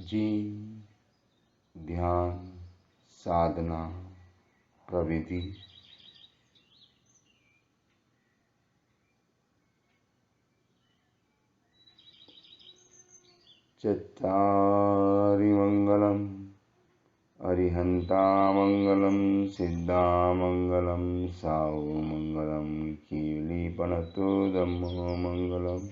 जी ध्यान साधना प्रविधि। चत्तारि मंगलम अरिहंतामंगलम सिद्धामंगलम साहुमंगलम कीलीपनतो धम्मो मंगलम।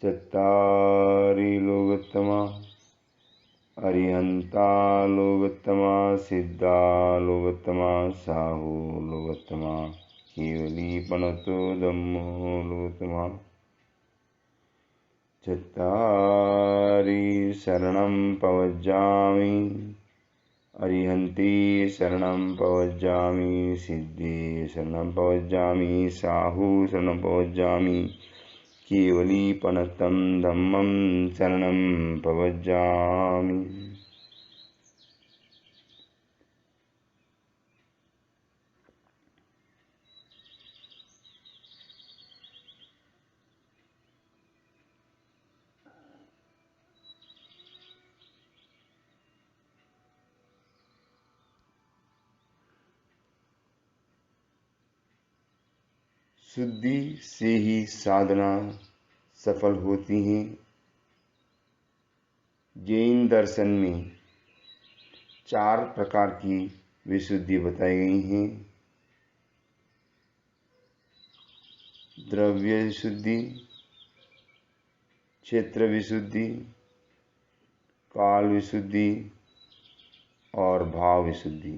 चत्तारि लोकोत्तमा अरिहंता लोकोत्तमा सिद्धा लोकोत्तमा साहु लोकोत्तमा कीलीपनतो धम्मो लोकोत्तमा। चत्तारि शरणं प्रव्रजामि अरिहन्ति शरणं प्रव्रजामि सिद्धि शरणं प्रव्रजामि साहु शरणं प्रव्रजामि केवलीपनतं धम्मं शरणं प्रव्रजामि। शुद्धि से ही साधना सफल होती है। जैन दर्शन में 4 प्रकार की विशुद्धि बताई गई हैं। द्रव्य विशुद्धि, क्षेत्र विशुद्धि, काल विशुद्धि और भाव विशुद्धि।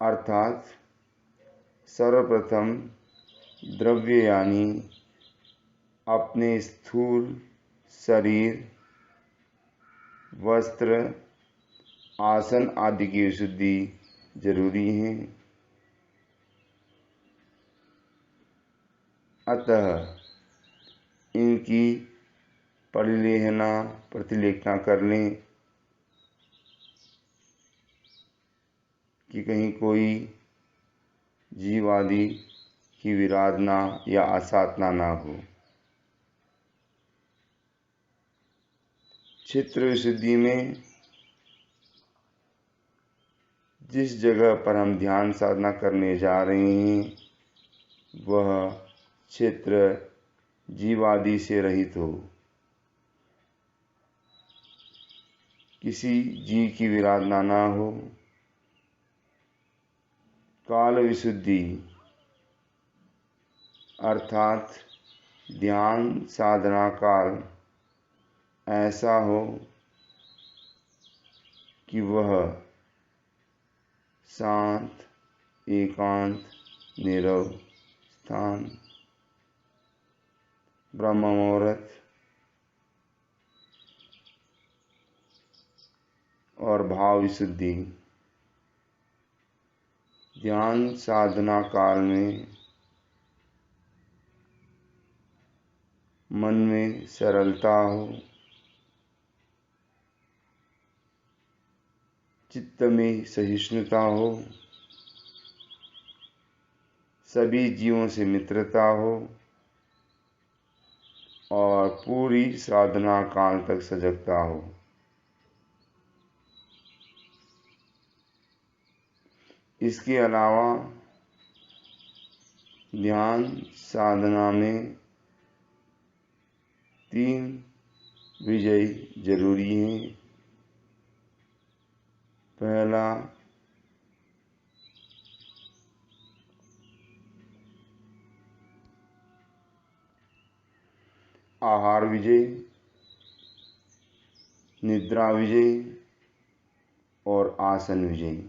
अर्थात सर्वप्रथम द्रव्य यानी अपने स्थूल शरीर, वस्त्र, आसन आदि की विशुद्धि जरूरी है। अतः इनकी परिलेहना प्रतिलेखना कर लें कि कहीं कोई जीव आदि की विराधना या आसाधना ना हो। क्षेत्र विशुद्धि में जिस जगह पर हम ध्यान साधना करने जा रहे हैं वह क्षेत्र जीवादि से रहित हो, किसी जीव की विराधना ना हो। काल विशुद्धि अर्थात ध्यान साधना काल ऐसा हो कि वह शांत, एकांत, नीरव स्थान, ब्रह्म मुहूर्त और भाव विशुद्धि। ध्यान साधना काल में मन में सरलता हो, चित्त में सहिष्णुता हो, सभी जीवों से मित्रता हो और पूरी साधना काल तक सजगता हो। इसके अलावा ध्यान साधना में 3 विजय जरूरी हैं। पहला आहार विजय, निद्रा विजय और आसन विजय।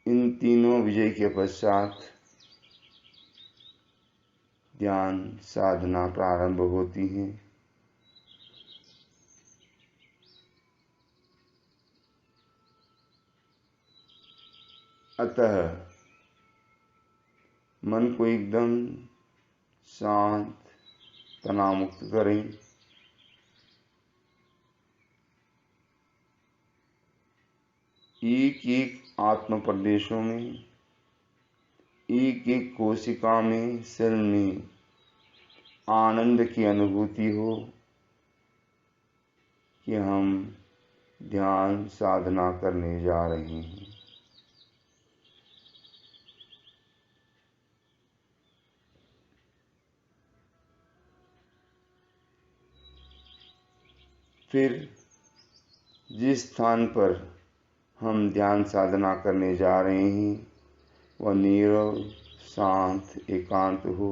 इन तीनों विजय के पश्चात ध्यान साधना प्रारंभ होती है। अतः मन को एकदम शांत, तनाव मुक्त करें। एक एक आत्म प्रदेशों में, एक एक कोशिका में, सेल में आनंद की अनुभूति हो कि हम ध्यान साधना करने जा रहे हैं। फिर जिस स्थान पर हम ध्यान साधना करने जा रहे हैं वह नीरव, शांत, एकांत हो।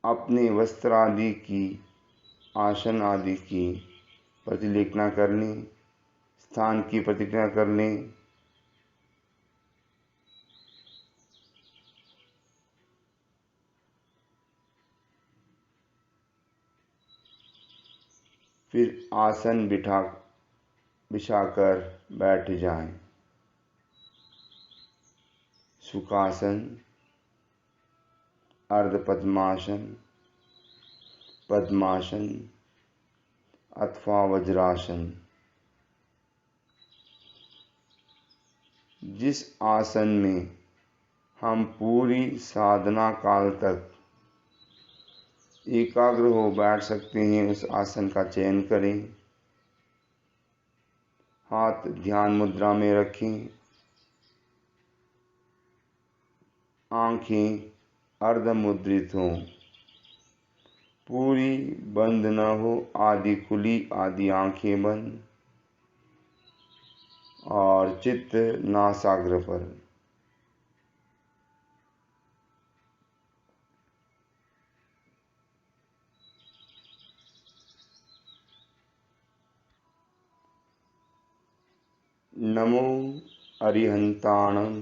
अपने वस्त्र आदि की, आसन आदि की प्रतिलेखना कर लें, स्थान की प्रतिज्ञा कर लें। फिर आसन बिछाकर बैठ जाएं। सुखासन, अर्ध पद्मासन, पद्मासन अथवा वज्रासन। जिस आसन में हम पूरी साधना काल तक एकाग्र हो बैठ सकते हैं उस आसन का चयन करें। हाथ ध्यान मुद्रा में रखें, आंखें अर्धमुद्रित हों, पूरी बंद न हो, आधी खुली आधी आंखें बंद, और चित्त नासाग्र पर। नमो अरिहंताणं,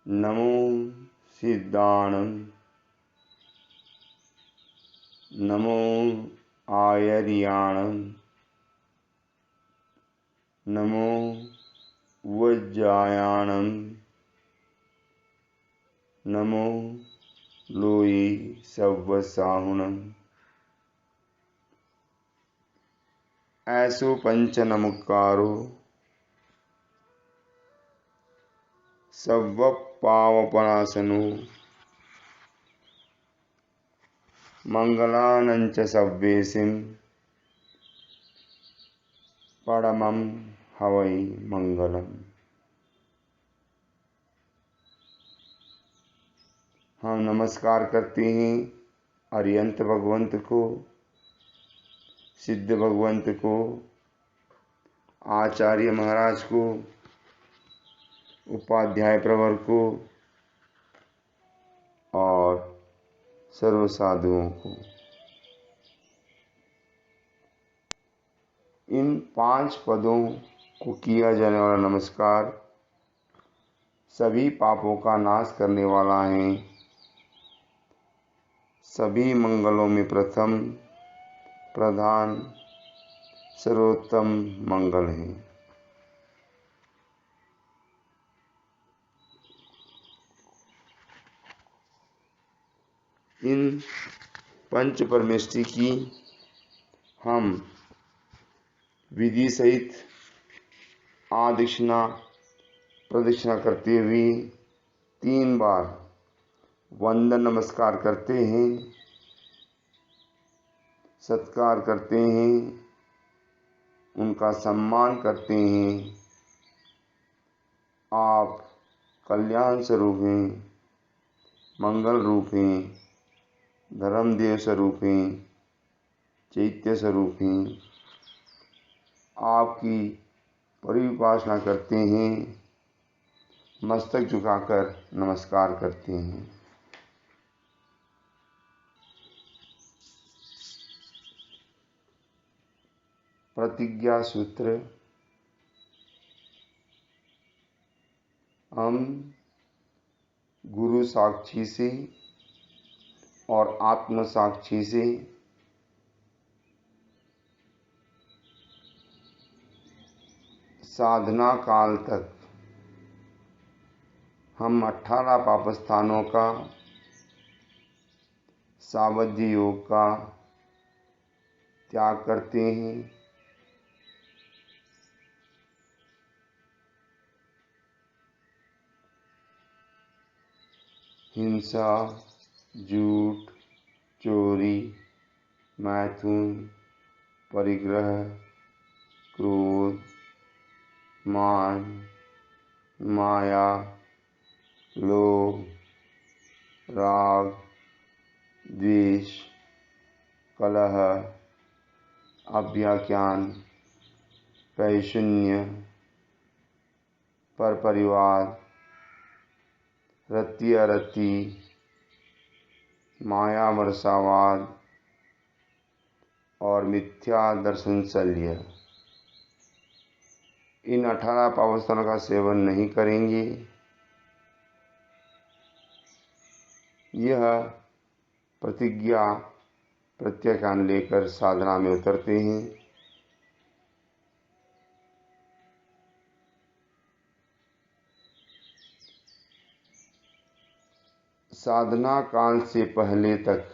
नमो सिद्धाणं, नमो आयर्याणं, नमो वज्रायाणं, नमो लोई सव्वसाहुणं। ऐसो पंच नमकारो सव्व पावपनासनो मंगलानंच सव्वेसिं परमं हवै मंगलम। हम नमस्कार करते हैं अरिहंत भगवंत को, सिद्ध भगवंत को, आचार्य महाराज को, उपाध्याय प्रवर को और सर्व साधुओं को। इन 5 पदों को किया जाने वाला नमस्कार सभी पापों का नाश करने वाला है। सभी मंगलों में प्रथम, प्रधान, सर्वोत्तम मंगल है। इन पंच परमेष्टि की हम विधि सहित आदक्षिणा प्रदक्षिणा करते हुए 3 बार वंदन नमस्कार करते हैं, सत्कार करते हैं, उनका सम्मान करते हैं। आप कल्याण स्वरूप हैं, मंगल रूप हैं, धर्मदेव स्वरूप हैं, चैत्य स्वरूप हैं। आपकी परिउपासना करते हैं, मस्तक झुकाकर नमस्कार करते हैं। प्रतिज्ञा सूत्र। हम गुरु साक्षी से और आत्म साक्षी से साधना काल तक हम 18 पापस्थानों का, सावध्य योग का त्याग करते हैं हिंसा, झूठ, चोरी, मैथुन, परिग्रह, क्रोध, मान, माया, लोभ, राग, द्वेष, कलह, अव्याख्यान, पैशून्य, पर परिवार, रति अरति, माया वर्षावाद और मिथ्या दर्शन शल्य। इन 18 पावस्तनों का सेवन नहीं करेंगे। यह प्रतिज्ञा प्रत्याख्यान लेकर साधना में उतरते हैं। साधना काल से पहले तक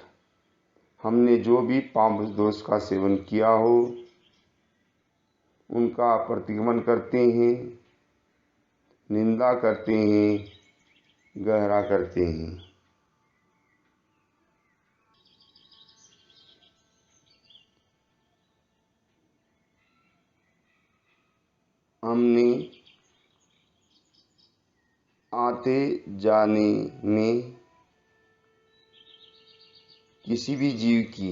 हमने जो भी पाप दोष का सेवन किया हो उनका प्रतिगमन करते हैं, निंदा करते हैं, गहरा करते हैं। हमने आते जाने में किसी भी जीव की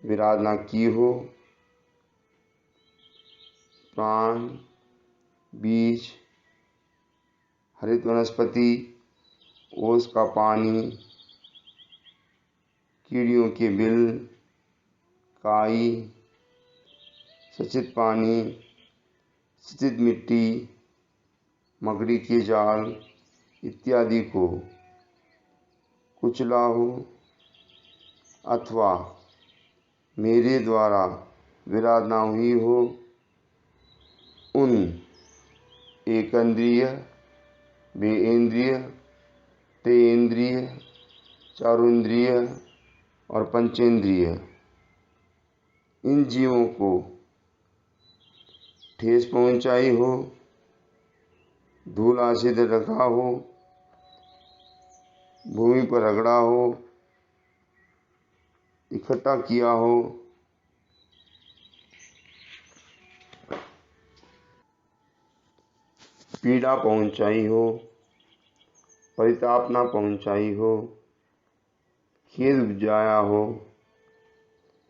विराधना की हो, प्राण, बीज, हरित वनस्पति, ओस का पानी, कीड़ियों के बिल, काई, सचित पानी, सचित मिट्टी, मकड़ी के जाल इत्यादि को कुचला हो अथवा मेरे द्वारा विराधना हुई हो, उन एकेंद्रिय, बेइंद्रिय, त्रिइंद्रिय, चारोइंद्रिय और पंचेंद्रिय इन जीवों को ठेस पहुंचाई हो, धूल आशित रखा हो, भूमि पर रगड़ा हो, इकट्ठा किया हो, पीड़ा पहुंचाई हो, परितापना पहुंचाई हो, खेद उपजाया हो,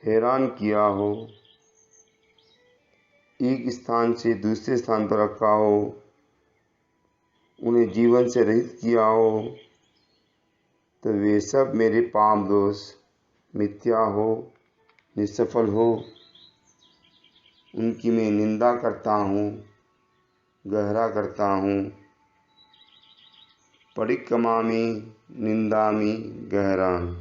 हैरान किया हो, एक स्थान से दूसरे स्थान पर रखा हो, उन्हें जीवन से रहित किया हो, तो वे सब मेरे पाप दोष मिथ्या हो, निष्सफल हो, उनकी मैं निंदा करता हूँ, गहरा करता हूँ। परिक्रमामि निंदामि गहरामि।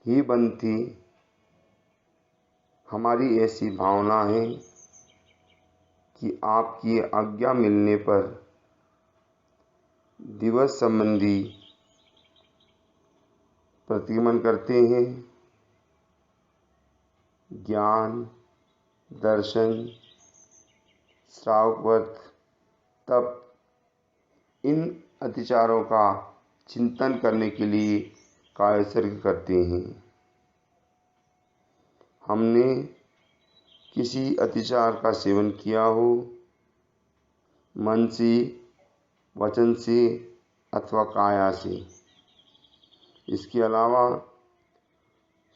ही बनती हमारी ऐसी भावना है कि आपकी आज्ञा मिलने पर दिवस संबंधी प्रतिगमन करते हैं। ज्ञान, दर्शन, श्रावक, तप इन अतिचारों का चिंतन करने के लिए कायसर्ग करते हैं। हमने किसी अतिचार का सेवन किया हो, मन से, वचन से अथवा काया से, इसके अलावा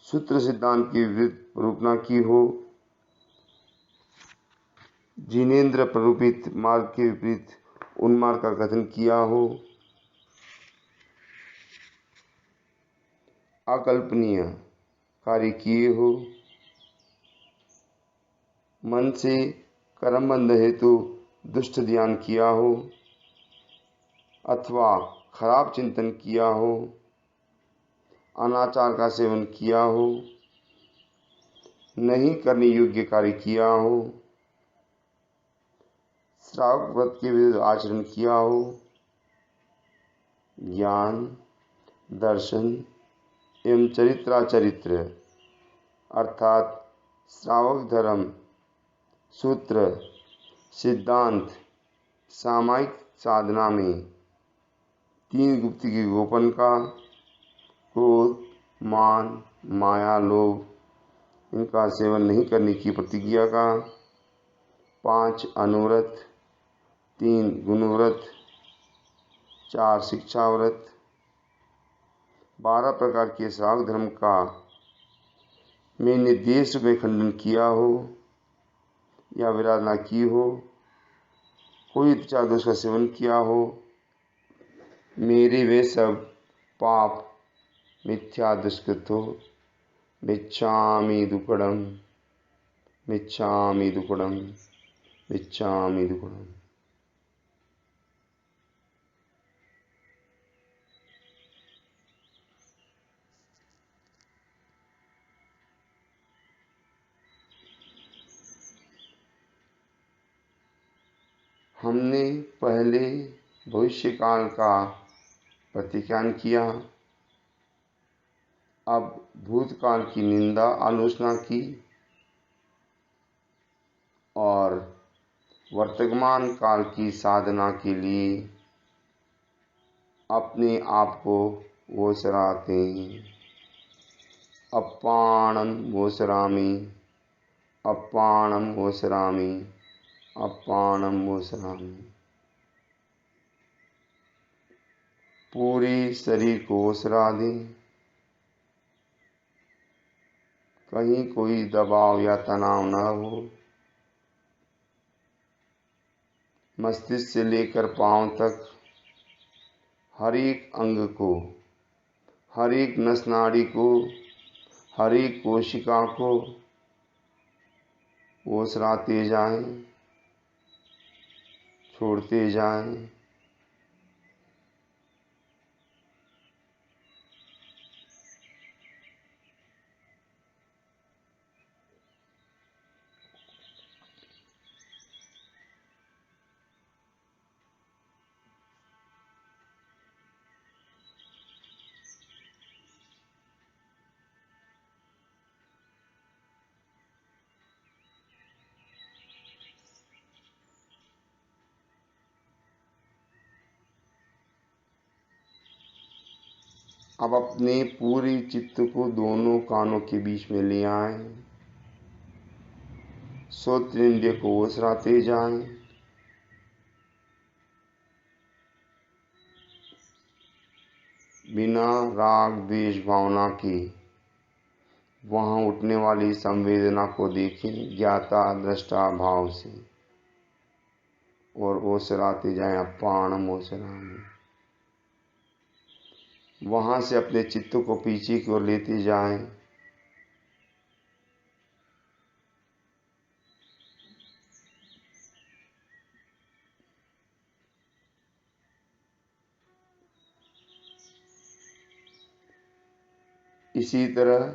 सूत्र सिद्धांत की विरुद्ध प्ररूपना की हो, जिनेन्द्र प्ररूपित मार्ग के विपरीत उन्मार्ग का कथन किया हो, अकल्पनीय कार्य किए हो, मन से कर्मबंध हेतु दुष्ट ध्यान किया हो अथवा खराब चिंतन किया हो, अनाचार का सेवन किया हो, नहीं करने योग्य कार्य किया हो, श्रावक व्रत के विरुद्ध आचरण किया हो, ज्ञान, दर्शन एवं चरित्राचरित्र अर्थात श्रावक धर्म, सूत्र, सिद्धांत सामायिक साधना में 3 गुप्त की गोपन का क्रोध, मान, माया, लोभ इनका सेवन नहीं करने की प्रतिज्ञा का, 5 अनुव्रत, 3 गुणव्रत, 4 शिक्षाव्रत, 12 प्रकार के श्रावक धर्म का मैं निर्देश में खंडन किया हो या विराधना की हो, कोई इच्छा दोष का सेवन किया हो, मेरे वे सब पाप मिथ्या दुष्कृत हो। मिच्छामि दुक्कडम, मिच्छामि दुक्कडम, मिच्छामि दुक्कडम। हमने पहले भविष्य काल का प्रतिज्ञान किया, अब भूतकाल की निंदा आलोचना की और वर्तमान काल की साधना के लिए अपने आप को ओसराते हैं। अपाणम ओसरामि, अपाणम ओसरामि, अपाणम ओसरामि। पूरे शरीर को ओसरा दें, कहीं कोई दबाव या तनाव न हो। मस्तिष्क से लेकर पांव तक हर एक अंग को, हर एक नस नाड़ी को, हर एक कोशिका को ओसराते जाएं, छोड़ते जाएं। अब अपने पूरी चित्त को दोनों कानों के बीच में ले आएं, श्रोत्र इंद्रिय को ओसराते जाएं। बिना राग द्वेष भावना के वहाँ उठने वाली संवेदना को देखें ज्ञाता दृष्टा भाव से और ओसराते जाएं। अपाणम ओसरामि। वहाँ से अपने चित्त को पीछे की ओर लेते जाएं। इसी तरह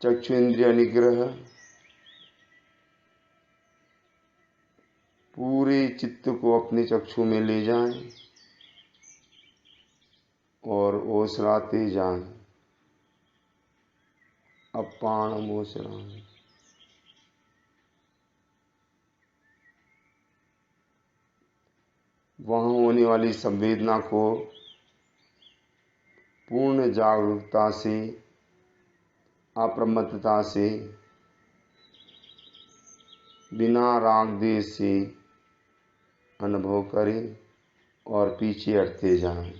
चक्षु इंद्रिय निग्रह, पूरे चित्त को अपने चक्षु में ले जाएं और ओसराते जाएं। अपाणम ओसरामि। वहाँ होने वाली संवेदना को पूर्ण जागरूकता से, अप्रमत्तता से, बिना राग द्वेष से अनुभव करें और पीछे हटते जाएं।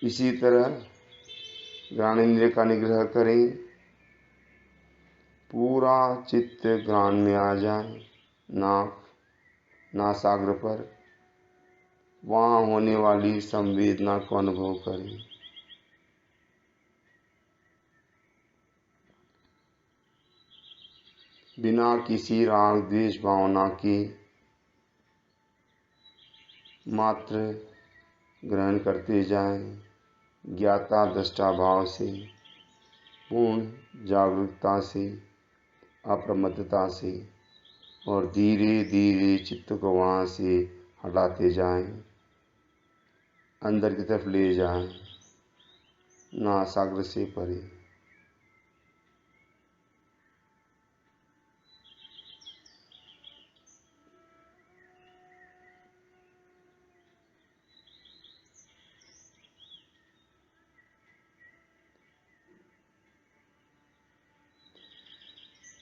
इसी तरह ज्ञानेंद्रिय का निग्रह करें, पूरा चित्त ज्ञान में आ जाए। नाक नासाग्र पर वहाँ होने वाली संवेदना को अनुभव करें। बिना किसी राग द्वेष भावना के मात्र ग्रहण करते जाएं, ज्ञाता दृष्टा भाव से, पूर्ण जागरूकता से, अप्रमत्तता से, और धीरे धीरे चित्त को वहाँ से हटाते जाएं, अंदर की तरफ ले जाएं, नासाग्र से परे।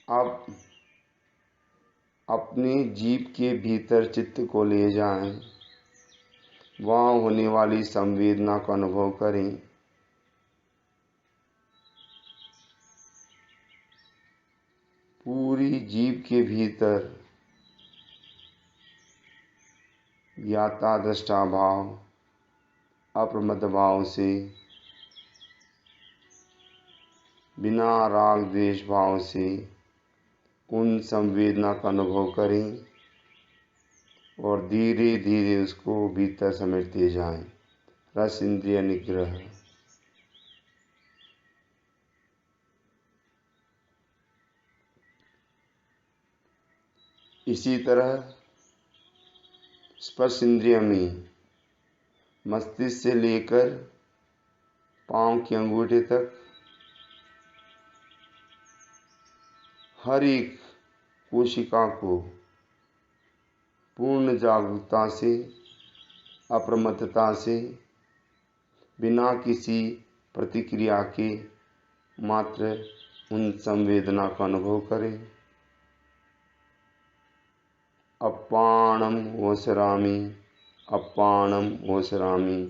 अब अपनी जीभ के भीतर चित्त को ले जाएं, वहाँ होने वाली संवेदना का अनुभव करें। पूरी जीभ के भीतर ज्ञाता दृष्टा भाव, अप्रमत्त भाव से, बिना राग द्वेष भाव से उन संवेदना का अनुभव करें और धीरे धीरे उसको भीतर समेटते जाएं। रस इंद्रिय निग्रह। इसी तरह स्पर्श इंद्रिय में मस्तिष्क से लेकर पांव की अंगूठे तक हर एक कोशिका को पूर्ण जागरूकता से, अप्रमत्तता से, बिना किसी प्रतिक्रिया के मात्र उन संवेदना का अनुभव करें। अपाणम ओसरामि, अपाणम ओसरामि,